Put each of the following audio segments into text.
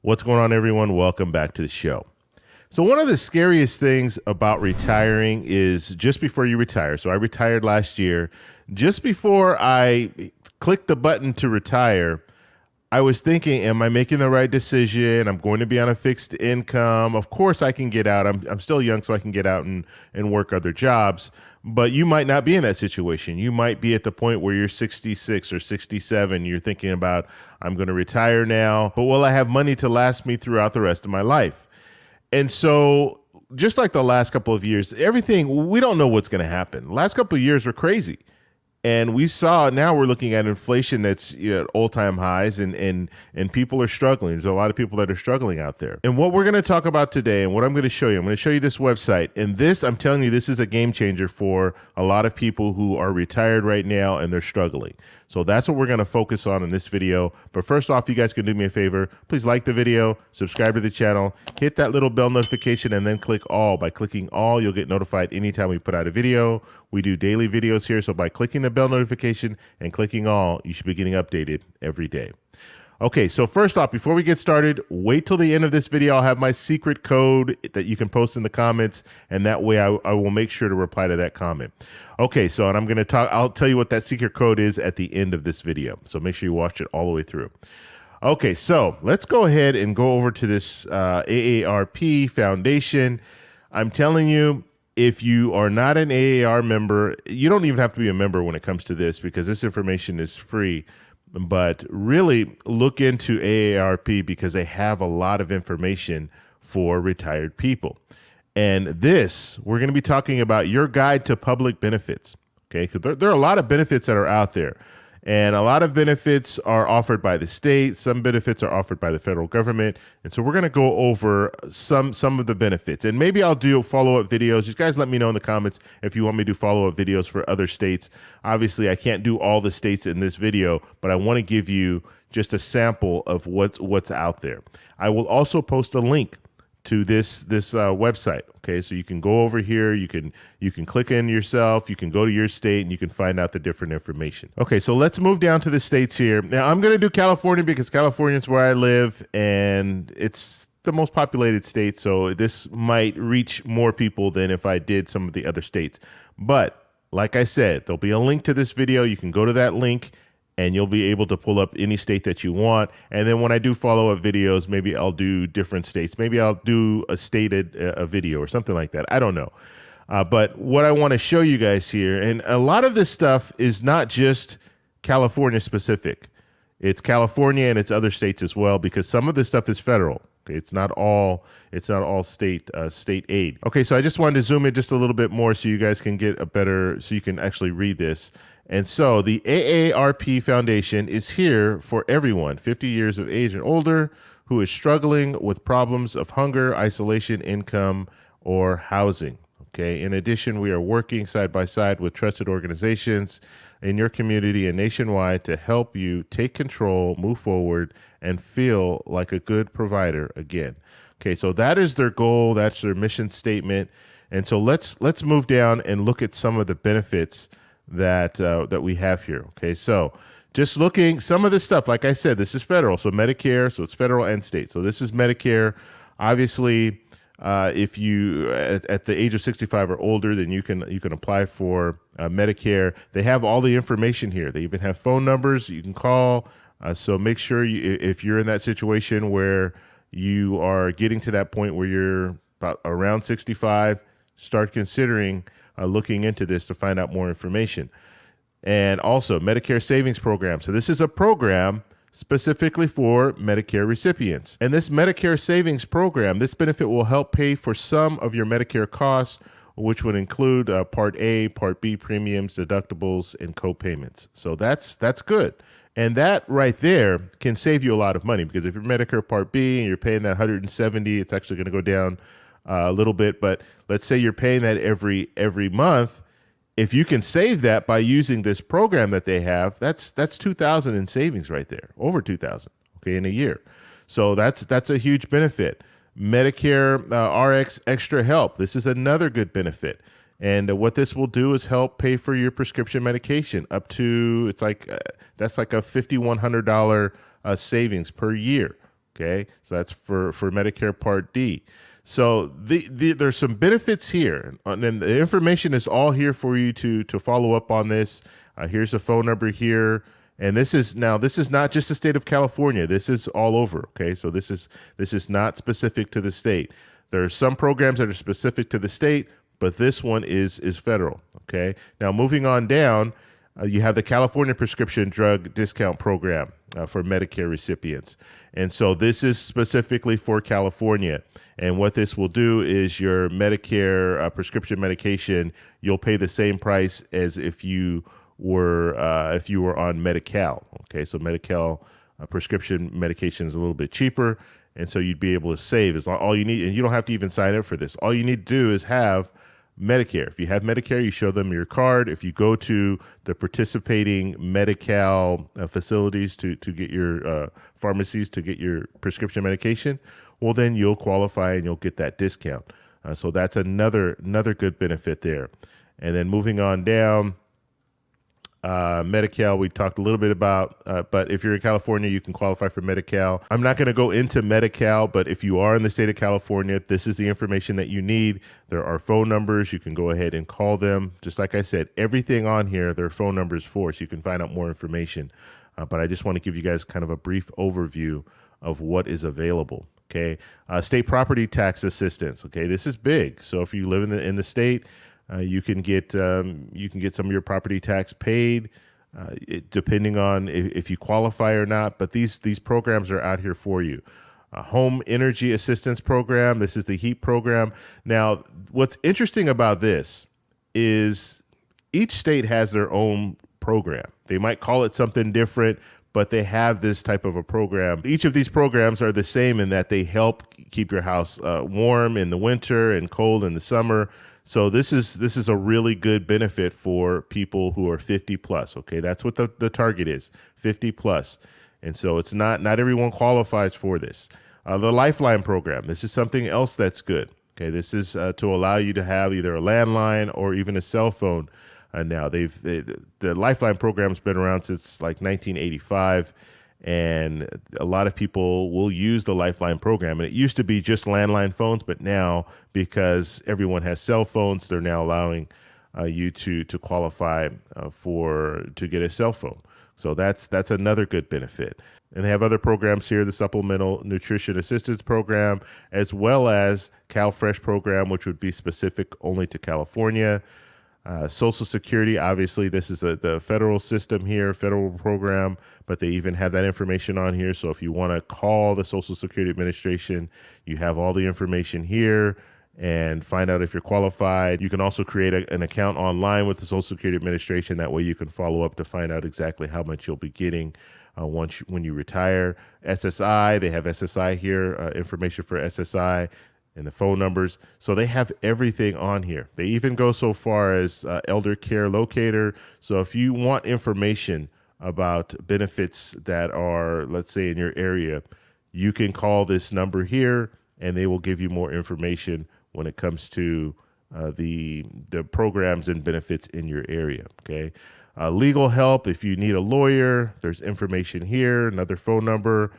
What's going on, everyone? Welcome back to the show. So one of the scariest things about retiring is just before you retire. So I retired last year. Just before I clicked the button to retire, I was thinking, am I making the right decision? I'm going to be on a fixed income. Of course I can get out. I'm still young, so I can get out and work other jobs. But you might not be in that situation. You might be at the point where you're 66 or 67. You're thinking about, I'm going to retire now, but will I have money to last me throughout the rest of my life? And so just like the last couple of years, everything, we don't know what's going to happen. The last couple of years were crazy. And we saw, now we're looking at inflation that's at all-time highs, and people are struggling. There's a lot of people that are struggling out there. And what we're going to talk about today, and what I'm going to show you this website. And this, I'm telling you, this is a game changer for a lot of people who are retired right now and they're struggling. So that's what we're going to focus on in this video. But first off, you guys can do me a favor. Please like the video, subscribe to the channel, hit that little bell notification, and then click all. By clicking all, you'll get notified anytime we put out a video. We do daily videos here, so by clicking the bell notification and clicking all, you should be getting updated every day. Okay, so first off, before we get started, wait till the end of this video. I'll have my secret code that you can post in the comments, and that way I will make sure to reply to that comment. Okay, so and I'll tell you what that secret code is at the end of this video. So make sure you watch it all the way through. Okay, so let's go ahead and go over to this AARP Foundation. I'm telling you, if you are not an AAR member, you don't even have to be a member when it comes to this, because this information is free. But really look into AARP because they have a lot of information for retired people. And this, we're going to be talking about your guide to public benefits. Okay, because there are a lot of benefits that are out there. And a lot of benefits are offered by the state. Some benefits are offered by the federal government. And so we're going to go over some of the benefits. And maybe I'll do follow-up videos. You guys let me know in the comments if you want me to do follow-up videos for other states. Obviously, I can't do all the states in this video, but I want to give you just a sample of what's out there. I will also post a link to this website. Okay, so you can go over here, you can click in yourself, you can go to your state, and you can find out the different information. Okay, so let's move down to the states here. Now I'm going to do California because California is where I live, and it's the most populated state, so this might reach more people than if I did some of the other states. But like I said, there'll be a link to this video. You can go to that link and you'll be able to pull up any state that you want. And then when I do follow-up videos, maybe I'll do different states. Maybe I'll do a video or something like that. I don't know. But what I want to show you guys here, and a lot of this stuff is not just California specific. It's California and it's other states as well, because some of this stuff is federal. Okay, it's not all state aid. Okay, so I just wanted to zoom in just a little bit more so you guys can get so you can actually read this. And so the AARP Foundation is here for everyone 50 years of age and older who is struggling with problems of hunger, isolation, income, or housing. Okay. In addition, we are working side by side with trusted organizations in your community and nationwide to help you take control, move forward, and feel like a good provider again. Okay, so that is their goal. That's their mission statement. And so let's move down and look at some of the benefits that we have here. Okay, so just looking some of this stuff, like I said, this is federal, so Medicare, so it's federal and state. So this is Medicare. Obviously, if you at the age of 65 or older, then you can apply for Medicare. They have all the information here. They even have phone numbers you can call. So make sure if you're in that situation where you are getting to that point where you're about around 65, start considering looking into this to find out more information. And also Medicare Savings Program. So this is a program specifically for Medicare recipients. And this Medicare Savings Program, this benefit will help pay for some of your Medicare costs, which would include Part A, Part B premiums, deductibles, and co-payments. So that's good. And that right there can save you a lot of money, because if you're Medicare Part B and you're paying that $170, it's actually going to go down a little bit. But let's say you're paying that every month. If you can save that by using this program that they have, that's $2,000 in savings right there, over $2,000, okay, in a year. So that's a huge benefit. Medicare RX Extra Help. This is another good benefit. And what this will do is help pay for your prescription medication up to, that's like a $5,100 savings per year. Okay, so that's for Medicare Part D. So there's some benefits here, and the information is all here for you to follow up on this. Here's a phone number here, and this is not just the state of California. This is all over. Okay, so this is not specific to the state. There are some programs that are specific to the state, but this one is federal. Okay, now moving on down, you have the California Prescription Drug Discount Program for Medicare recipients. And so this is specifically for California. And what this will do is your Medicare prescription medication, you'll pay the same price as if you were on Medi-Cal. Okay, so Medi-Cal prescription medication is a little bit cheaper, and so you'd be able to save. Is all you need, and you don't have to even sign up for this. All you need to do is have Medicare. If you have Medicare, you show them your card. If you go to the participating Medi-Cal facilities to get your pharmacies to get your prescription medication, well, then you'll qualify and you'll get that discount. So that's another good benefit there. And then moving on down, Medi-Cal, we talked a little bit about, but if you're in California, you can qualify for Medi-Cal. I'm not going to go into Medi-Cal, but if you are in the state of California, this is the information that you need. There are phone numbers. You can go ahead and call them. Just like I said, everything on here, there are phone numbers for, so you can find out more information. But I just want to give you guys kind of a brief overview of what is available. Okay, state property tax assistance. Okay, this is big. So if you live in the state, you can get some of your property tax paid, depending on if you qualify or not. But these programs are out here for you. Home energy assistance program. This is the HEAP program. Now, what's interesting about this is each state has their own program. They might call it something different, but they have this type of a program. Each of these programs are the same in that they help keep your house warm in the winter and cold in the summer. So this is a really good benefit for people who are 50 plus. Okay, that's what the target is, 50 plus. And so it's not everyone qualifies for this. The Lifeline program, this is something else that's good. Okay, this is to allow you to have either a landline or even a cell phone. Now the Lifeline program's been around since like 1985. And a lot of people will use the Lifeline program. And it used to be just landline phones, but now because everyone has cell phones, they're now allowing you to qualify to get a cell phone. So that's another good benefit. And they have other programs here, the Supplemental Nutrition Assistance Program, as well as CalFresh program, which would be specific only to California. Social Security, obviously, this is the federal system here, federal program, but they even have that information on here. So if you want to call the Social Security Administration, you have all the information here and find out if you're qualified. You can also create an account online with the Social Security Administration. That way you can follow up to find out exactly how much you'll be getting when you retire. SSI, they have SSI here, information for SSI. And the phone numbers. So they have everything on here. They even go so far as elder care locator. So if you want information about benefits that are, let's say, in your area, you can call this number here and they will give you more information when it comes to the programs and benefits in your area. Okay. Legal help. If you need a lawyer, there's information here, another phone number.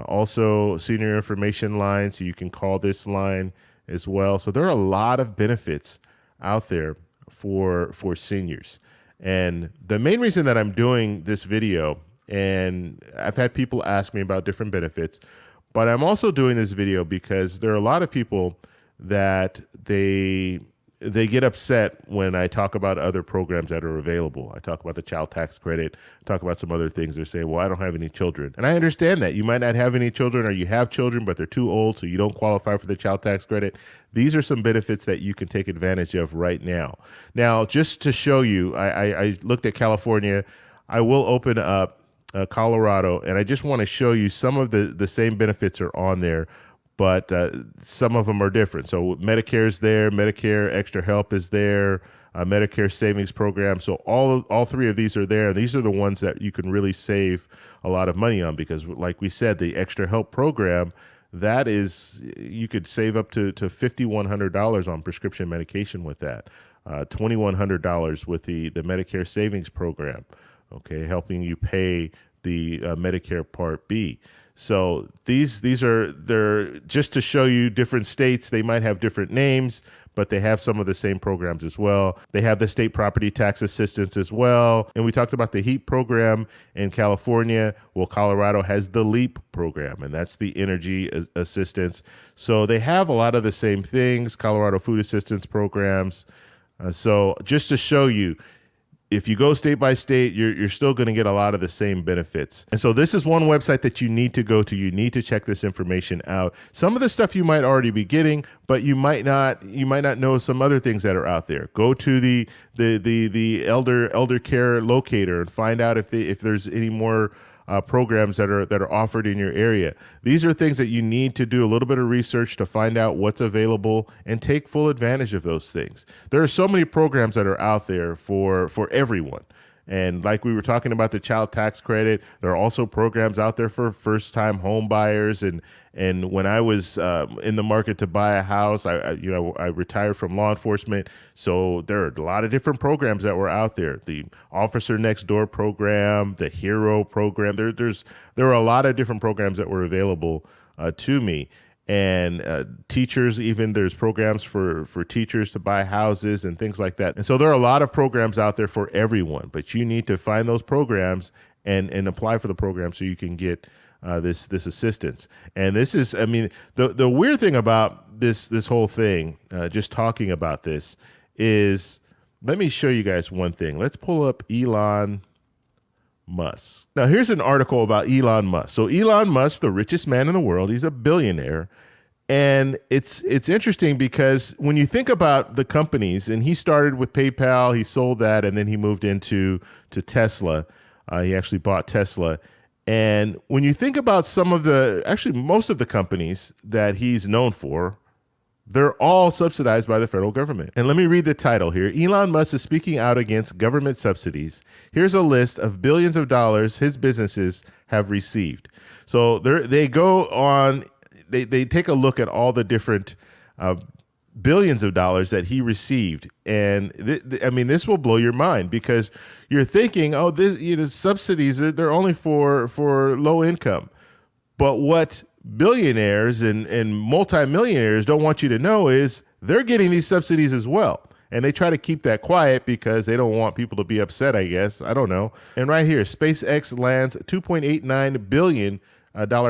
Also, senior information line, so you can call this line as well. So there are a lot of benefits out there for seniors. And the main reason that I'm doing this video, and I've had people ask me about different benefits, but I'm also doing this video because there are a lot of people that they get upset when I talk about other programs that are available. I talk about the child tax credit, talk about some other things. They're saying, well, I don't have any children. And I understand that. You might not have any children, or you have children, but they're too old, so you don't qualify for the child tax credit. These are some benefits that you can take advantage of right now. Now, just to show you, I looked at California. I will open up Colorado, and I just want to show you some of the same benefits are on there, but some of them are different. So Medicare is there, Medicare Extra Help is there, Medicare Savings Program. So all three of these are there, and these are the ones that you can really save a lot of money on because, like we said, the Extra Help Program, that is, you could save up to $5,100 on prescription medication with that, $2,100 with the Medicare Savings Program, okay, helping you pay the Medicare Part B. So they're just to show you different states. They might have different names, but they have some of the same programs as well. They have the state property tax assistance as well. And we talked about the HEAP program in California. Well, Colorado has the LEAP program, and that's the energy assistance. So they have a lot of the same things, Colorado food assistance programs. So just to show you, if you go state by state, you're still going to get a lot of the same benefits. And so this is one website that you need to go to. You need to check this information out. Some of the stuff you might already be getting, but you might not know some other things that are out there. Go to the elder care locator and find out if there's any more programs that are offered in your area. These are things that you need to do a little bit of research to find out what's available and take full advantage of those things. There are so many programs that are out there for everyone. And like we were talking about the child tax credit, there are also programs out there for first-time home buyers. And when I was in the market to buy a house, I retired from law enforcement, so there are a lot of different programs that were out there. The Officer Next Door program, the Hero program. There were a lot of different programs that were available to me. And teachers, even there's programs for teachers to buy houses and things like that. And so there are a lot of programs out there for everyone, but you need to find those programs and apply for the program so you can get this assistance. And this is, I mean, the weird thing about this whole thing, just talking about this, is, let me show you guys one thing. Let's pull up Elon Musk. Now, here's an article about Elon Musk. So Elon Musk, the richest man in the world, he's a billionaire. And it's interesting because when you think about the companies, and he started with PayPal, he sold that, and then he moved into Tesla. He actually bought Tesla. And when you think about most of the companies that he's known for, they're all subsidized by the federal government. And let me read the title here. Elon Musk is speaking out against government subsidies. Here's a list of billions of dollars his businesses have received. So they go on, they take a look at all the different billions of dollars that he received. And this will blow your mind, because you're thinking, oh, subsidies, they're only for low income. But what billionaires and multimillionaires don't want you to know is they're getting these subsidies as well. And they try to keep that quiet because they don't want people to be upset, I guess. I don't know. And right here, SpaceX lands $2.89 billion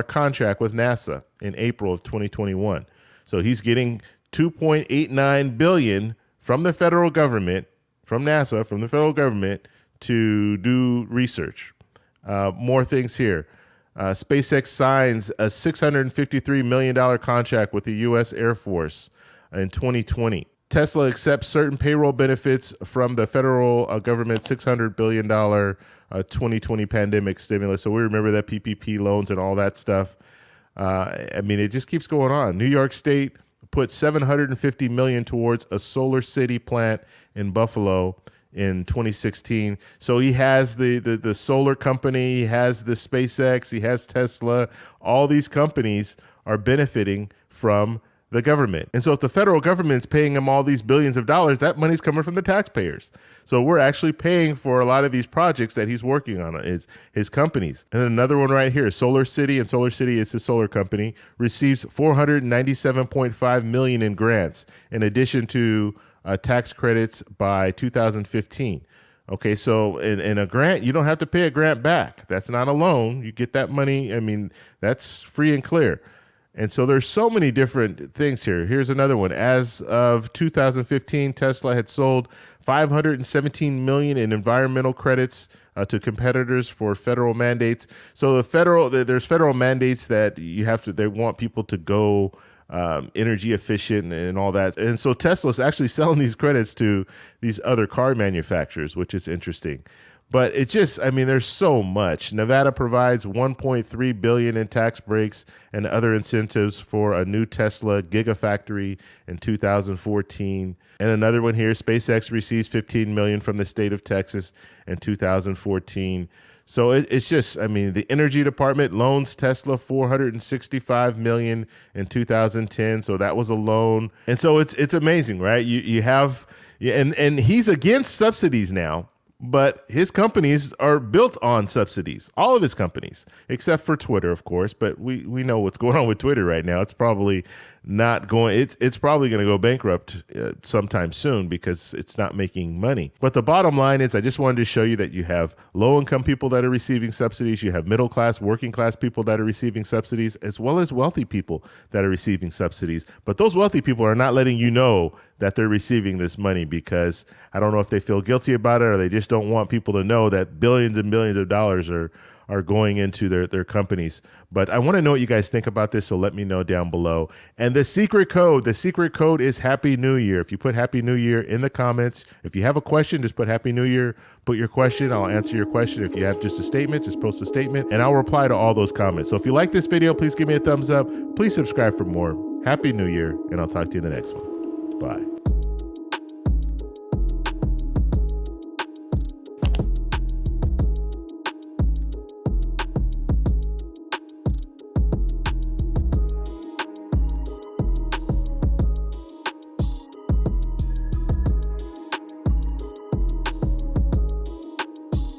contract with NASA in April of 2021. So he's getting $2.89 billion from the federal government, from NASA, from the federal government, to do research. More things here. SpaceX signs a $653 million contract with the U.S. Air Force in 2020. Tesla accepts certain payroll benefits from the federal government's $600 billion 2020 pandemic stimulus. So we remember that PPP loans and all that stuff. It just keeps going on. New York State put $750 million towards a solar city plant in Buffalo in 2016. So he has the solar company, he has the SpaceX, he has Tesla. All these companies are benefiting from the government. And so if the federal government's paying him all these billions of dollars, that money's coming from the taxpayers. So we're actually paying for a lot of these projects that he's working on, his companies. And another one right here, Solar City, and Solar City is his solar company, receives $497.5 million in grants, in addition to tax credits by 2015. Okay, so in a grant, you don't have to pay a grant back. That's not a loan. You get that money. That's free and clear. And so there's so many different things here. Here's another one. As of 2015, Tesla had sold $517 million in environmental credits to competitors for federal mandates. So there's federal mandates that they want people to go energy efficient and all that. And so Tesla's actually selling these credits to these other car manufacturers, which is interesting. But it just, there's so much. Nevada provides $1.3 billion in tax breaks and other incentives for a new Tesla Gigafactory in 2014. And another one here, SpaceX receives $15 million from the state of Texas in 2014. So it's just, the Energy Department loans Tesla $465 million in 2010. So that was a loan. And so it's amazing, right? You have, and he's against subsidies now. but his companies are built on subsidies. All of his companies, except for Twitter, of course. But we know what's going on with Twitter right now. It's probably not going. It's probably going to go bankrupt sometime soon because it's not making money. But the bottom line is, I just wanted to show you that you have low-income people that are receiving subsidies. You have middle-class, working-class people that are receiving subsidies, as well as wealthy people that are receiving subsidies. But those wealthy people are not letting you know that they're receiving this money because I don't know if they feel guilty about it or they just don't want people to know that billions and billions of dollars are going into their companies. But I want to know what you guys think about this, so let me know down below. And the secret code is Happy New Year. If you put Happy New Year in the comments, if you have a question, just put Happy New Year, put your question, I'll answer your question. If you have just a statement, just post a statement, and I'll reply to all those comments. So if you like this video, please give me a thumbs up. Please subscribe for more. Happy New Year, and I'll talk to you in the next one. Bye.